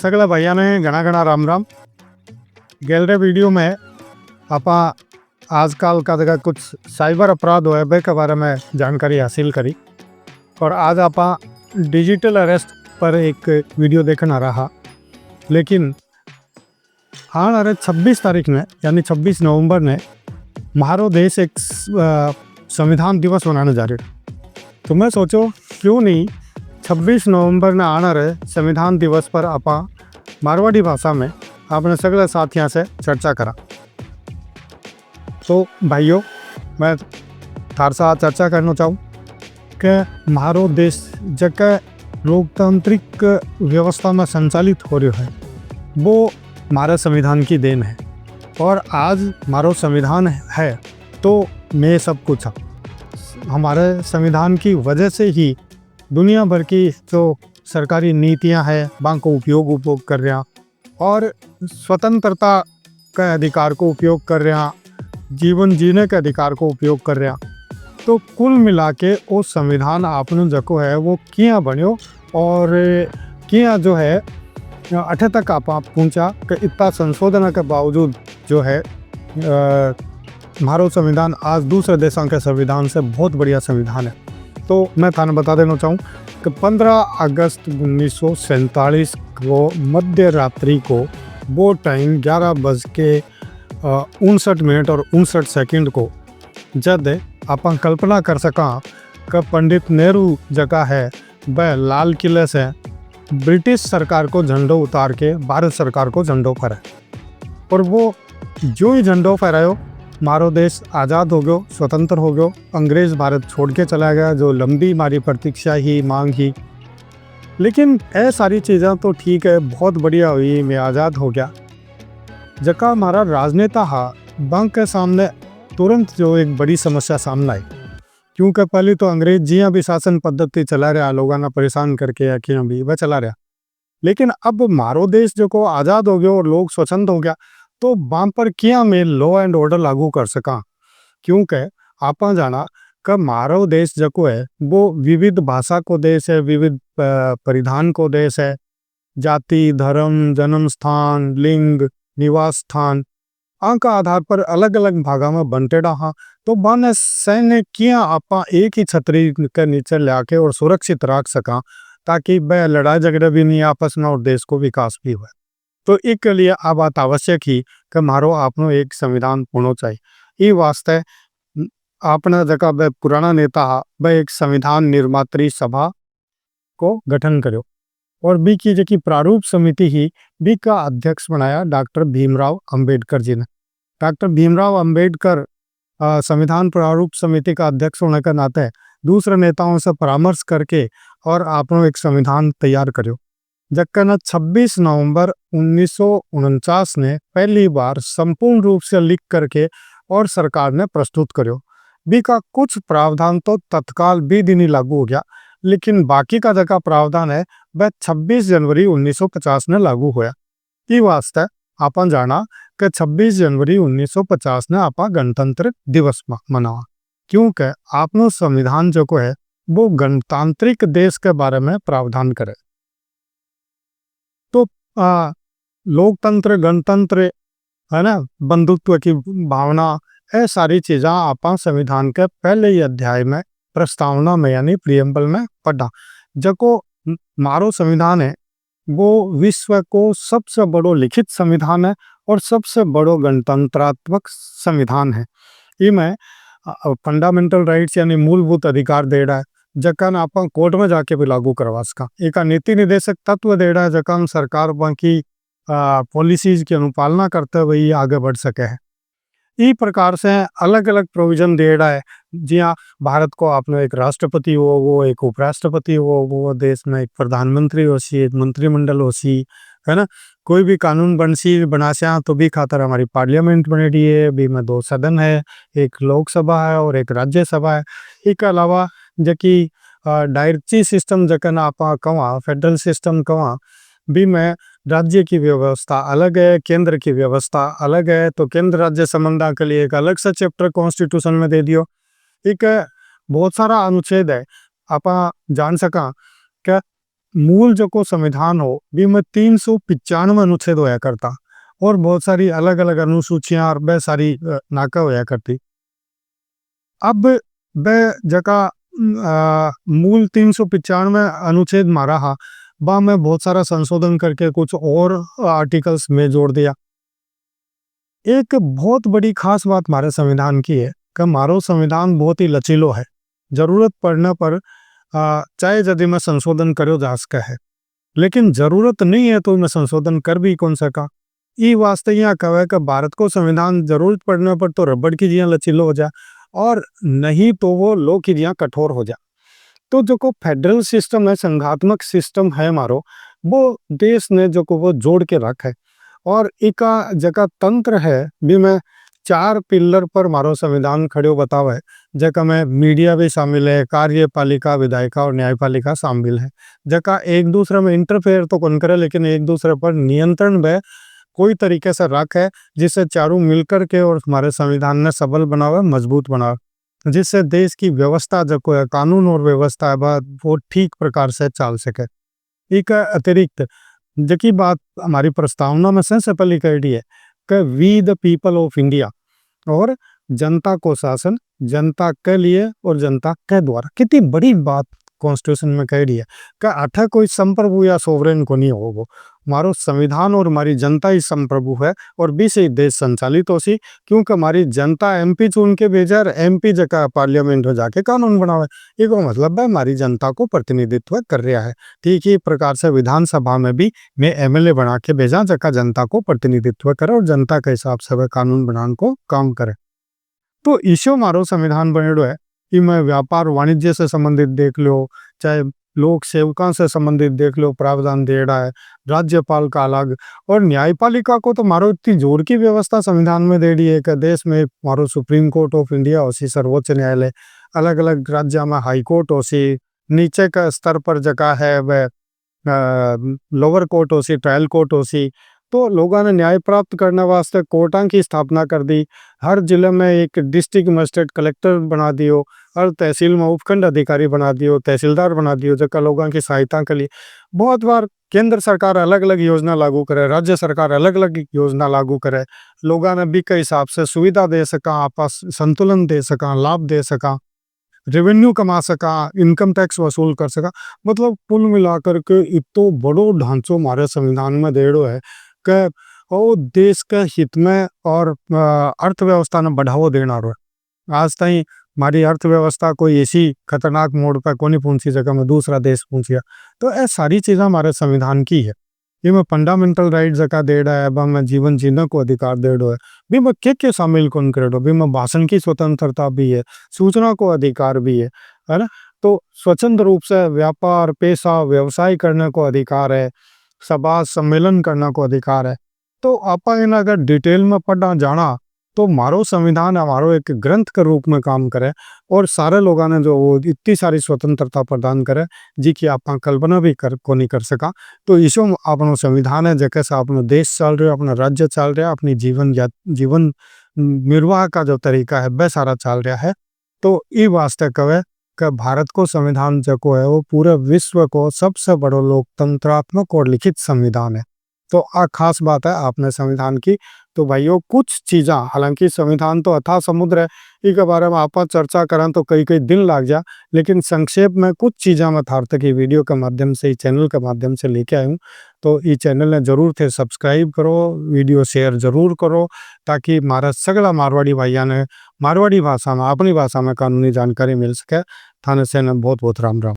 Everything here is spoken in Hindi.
सगळ्या भैयाने घणा घणा राम राम। गेलरे वीडियो में आपा आजकल का जगह कुछ साइबर अपराध हुए बे के बारे में जानकारी हासिल करी और आज आपा डिजिटल अरेस्ट पर एक वीडियो देखना रहा। लेकिन हाँ अरे 26 तारीख ने यानी 26 नवंबर ने हमारो देश एक संविधान दिवस मनाने जा रहे। तो मैं सोचो क्यों नहीं 26 नवंबर ने आना रहे संविधान दिवस पर आपा मारवाड़ी भाषा में आपने सगले साथियों से चर्चा करा। तो भाइयों मैं थार साथ चर्चा करना चाहूँ कि हमारो देश जगह लोकतांत्रिक व्यवस्था में संचालित हो रहा है वो हमारे संविधान की देन है। और आज हमारो संविधान है तो मैं सब कुछ हमारे संविधान की वजह से ही दुनिया भर की जो सरकारी नीतियां हैं बैंक को उपयोग कर रहे हैं और स्वतंत्रता के अधिकार को उपयोग कर रहे हैं, जीवन जीने के अधिकार को उपयोग कर रहे हैं। तो कुल मिला के वो संविधान आपने जको है वो किया बन्यो और किया जो है अठे तक आप पहुँचा कि इतना संशोधन के बावजूद जो है हमारो संविधान आज दूसरे देशों के संविधान से बहुत बढ़िया संविधान है। तो मैं थाने बता देना चाहूँ कि 15 अगस्त 1947 को मध्य रात्रि को वो टाइम 11:59 और 59 सेकंड को जब आप कल्पना कर सका कि पंडित नेहरू जगह है वह लाल किले से ब्रिटिश सरकार को झंडो उतार के भारत सरकार को झंडो फहराए और वो जो ही झंडो फहरायो हमारो देश आज़ाद हो गयो, स्वतंत्र हो गयो। अंग्रेज़ भारत छोड़ के चला गया, जो लंबी हमारी प्रतीक्षा ही मांग ही। लेकिन ये सारी चीज़ें तो ठीक है, बहुत बढ़िया हुई, मैं आज़ाद हो गया। जका हमारा राजनेता हा बैंक के सामने तुरंत जो एक बड़ी समस्या सामने आई, क्योंकि पहले तो अंग्रेज जियाँ भी शासन पद्धति चला रहा, लोगों ने परेशान करके या कि भी वह चला रहा। लेकिन अब हमारो देश जो को आज़ाद हो गया और लोग स्वतंत्र हो गया तो वहाँ पर क्या मैं लॉ एंड ऑर्डर लागू कर सका। क्योंकि आप जाना कि हमारो देश जो है वो विविध भाषा को देश है, विविध परिधान को देश है, जाति धर्म जन्म स्थान लिंग निवास स्थान का आधार पर अलग अलग भागा में बंटे रहा। तो बन सैन्य किया आप एक ही छतरी के नीचे लाके और सुरक्षित रख सका ताकि वह लड़ाई झगड़े भी नहीं आपस में और देश को विकास भी हुआ। तो एक लिए आ बात आवश्यक ही कि मारो आपनो एक संविधान होना चाहिए। ये वास्ते आपने जगह वह पुराना नेता वह एक संविधान निर्मात्री सभा को गठन करो और बी की जो प्रारूप समिति ही बी का अध्यक्ष बनाया डॉक्टर भीमराव अंबेडकर जी ने। डॉक्टर भीमराव अंबेडकर संविधान प्रारूप समिति का अध्यक्ष होने के नाते दूसरे नेताओं से परामर्श करके और आपनो एक संविधान तैयार करो। जबकि 26 नवंबर 1949 ने पहली बार संपूर्ण रूप से लिख करके और सरकार ने प्रस्तुत करो। बी का कुछ प्रावधान तो तत्काल भी दिन लागू हो गया, लेकिन बाकी का जगह प्रावधान है वह 26 जनवरी 1950 ने लागू होया। ये वास्ते आप जाना कि 26 जनवरी 1950 ने आप गणतंत्र दिवस मनावा, क्योंकि आपनो संविधान जो है वो गणतांत्रिक देश के बारे में प्रावधान करे। तो लोकतंत्र गणतंत्र है ना, बंधुत्व की भावना, ये सारी चीज़ें आप संविधान के पहले ही अध्याय में प्रस्तावना में यानी प्रियम्बल में पढ़ा। जको मारो संविधान है वो विश्व को सबसे बड़ो लिखित संविधान है और सबसे बड़ो गणतंत्रात्मक संविधान है। इमें फंडामेंटल राइट्स यानी मूलभूत अधिकार दे रहा है, जकान आप कोर्ट में जाके भी लागू करवा सका। एक नीति निर्देशक तत्व दे रहा है जकान सरकार की पॉलिसीज की अनुपालना करते हुए आगे बढ़ सके है। इस प्रकार से अलग अलग प्रोविजन दे रहा है। जी हाँ, भारत को आपने एक राष्ट्रपति हो, वो एक उपराष्ट्रपति हो, वो देश में एक प्रधानमंत्री हो सी, एक मंत्रिमंडल हो सी, है ना। कोई भी कानून बना से तो भी खातर हमारी पार्लियामेंट बने रही है, भी में 2 सदन है, एक लोकसभा है और एक राज्यसभा है। इसके अलावा जबकि डायरेक्टरी सिस्टम जकन आप कवा फेडरल सिस्टम कवा भी में राज्य की व्यवस्था अलग है, केंद्र की व्यवस्था अलग है। तो केंद्र राज्य संबंधा के लिए एक अलग सा चैप्टर कॉन्स्टिट्यूशन में दे दियो। एक बहुत सारा अनुच्छेद है, आप जान सका क्या मूल जो को संविधान हो भी में 395 अनुच्छेद होया करता और बहुत सारी अलग अलग अनुसूचियां और बे सारी नाका होया करती। अब बे जका मूल 395 अनुच्छेद मारा हा बा में बहुत सारा संशोधन करके कुछ और आर्टिकल्स में जोड़ दिया। एक बहुत बड़ी खास बात हमारे संविधान की है कि हमारो संविधान बहुत ही लचीलो है। जरूरत पड़ने पर चाहे यदि में संशोधन करो जा सके है, लेकिन जरूरत नहीं है तो मैं संशोधन कर भी कौन सका। ई वास्ते यहाँ कहे कि भारत को संविधान जरूरत पड़ने पर तो रबड़ की जिया लचीलो हो जाए और नहीं तो वो लो की जिया कठोर हो जाए। तो जो को फेडरल सिस्टम है, संघात्मक सिस्टम है हमारो, वो देश ने जो को वो जोड़ के रखा है और इका जका तंत्र है भी में 4 पिलर पर मारो संविधान खड़े बतावा है। जका में मीडिया भी शामिल है, कार्यपालिका, विधायिका और न्यायपालिका शामिल है। जका एक दूसरे में इंटरफेयर तो कौन करे, लेकिन एक दूसरे पर नियंत्रण में कोई तरीके से रख है, जिससे चारों मिलकर के और हमारे संविधान ने सबल बनावे, मजबूत बनावे, जिससे देश की व्यवस्था जो है, कानून और व्यवस्था है, वो ठीक प्रकार से चल सके। एक अतिरिक्त जकी बात हमारी प्रस्तावना में सबसे पहले कही है कि we the people of India और जनता को शासन, जनता के लिए और जनता के द्वारा। कितनी बड़ी बात कॉन्स्टिट्यूशन में कह रही है कि अठा कोई संप्रभु या सोवरेन को नहीं होगो, हमारो संविधान और हमारी जनता ही संप्रभु है और भी से देश संचालित हो सी, क्योंकि हमारी जनता एमपी चुन के भेजा, एमपी जगह पार्लियामेंट में जाके कानून बनावे। ये को मतलब है हमारी जनता को प्रतिनिधित्व कर रहा है। ठीक ही प्रकार से विधानसभा में भी मैं एमएलए बना के भेजा, जगह जनता को प्रतिनिधित्व करे और जनता के हिसाब से वह कानून बनाने को काम करे। तो ईशो मारो संविधान बनेड़ो है कि मैं व्यापार वाणिज्य से संबंधित देख लो, चाहे लोक सेवका से संबंधित देख लो, प्रावधान दे रहा है। राज्यपाल का अलग और न्यायपालिका को तो मारो इतनी जोर की व्यवस्था संविधान में दे दी है कि देश में मारो सुप्रीम कोर्ट ऑफ इंडिया हो सी, सर्वोच्च न्यायालय, अलग अलग राज्य में हाई कोर्ट हो सी, नीचे का स्तर पर जगह है वह लोअर कोर्ट हो सी, ट्रायल कोर्ट हो सी। तो लोगों ने न्याय प्राप्त करने वास्ते कोर्टां की स्थापना कर दी। हर जिले में एक डिस्ट्रिक्ट मजिस्ट्रेट कलेक्टर बना दियो, हर तहसील में उपखंड अधिकारी बना दियो, तहसीलदार बना दियो, जगह लोगों की सहायता के लिए। बहुत बार केंद्र सरकार अलग अलग योजना लागू करे, राज्य सरकार अलग अलग योजना लागू करे, लोगों ने भी के हिसाब से सुविधा दे सका, आपस संतुलन दे सका, लाभ दे सका, रेवेन्यू कमा सका, इनकम टैक्स वसूल कर सका। मतलब कुल मिलाकर के इतो बड़ो ढांचो हमारे संविधान में देड़ो है कि वो देश के हित में और अर्थव्यवस्था ने बढ़ावा देना रो। आज तक हमारी अर्थव्यवस्था कोई ऐसी खतरनाक मोड़ पर कोनी पहुंची जगह में दूसरा देश पहुंचिया। तो ये सारी चीज़ें हमारे संविधान की है। ये में फंडामेंटल राइट जगह दे रहा है, में जीवन जीने को अधिकार दे रहा है, भी में के शामिल कौन कर भी में भाषण की स्वतंत्रता भी है, सूचना को अधिकार भी है ना। तो स्वतंत्र रूप से व्यापार, पेशा, व्यवसाय करने को अधिकार है, सभा सम्मेलन करने को अधिकार है। तो आप अगर डिटेल में पढ़ना जाना तो मारो संविधान हमारो एक ग्रंथ के रूप में काम करे और सारे लोगों ने जो वो इतनी सारी स्वतंत्रता प्रदान करे जी की आप कल्पना भी को नहीं कर सका। तो इसो अपनो संविधान है जैसे से अपना देश चल रहा है, अपना राज्य चल रहा है, अपनी जीवन निर्वाह का जो तरीका है वह सारा चल रहा है। तो ये वास्ते कहे कि भारत को संविधान जो है वो पूरे विश्व को सबसे बड़ो लोकतंत्रात्मक और लिखित संविधान है। तो आ खास बात है आपने संविधान की। तो भाइयों कुछ चीज़ा, हालांकि संविधान तो अथाह समुद्र है, इसके बारे में आप चर्चा करें तो कई कई दिन लग जा, लेकिन संक्षेप में कुछ चीज़ा मैं थार तक वीडियो के माध्यम से, चैनल के माध्यम से लेके आया हूँ। तो ये चैनल ने जरूर थे सब्सक्राइब करो, वीडियो शेयर जरूर करो, ताकि हमारा सगला मारवाड़ी भाइया ने मारवाड़ी भाषा में, अपनी भाषा में कानूनी जानकारी मिल सके। थाने से बहुत बहुत राम राम।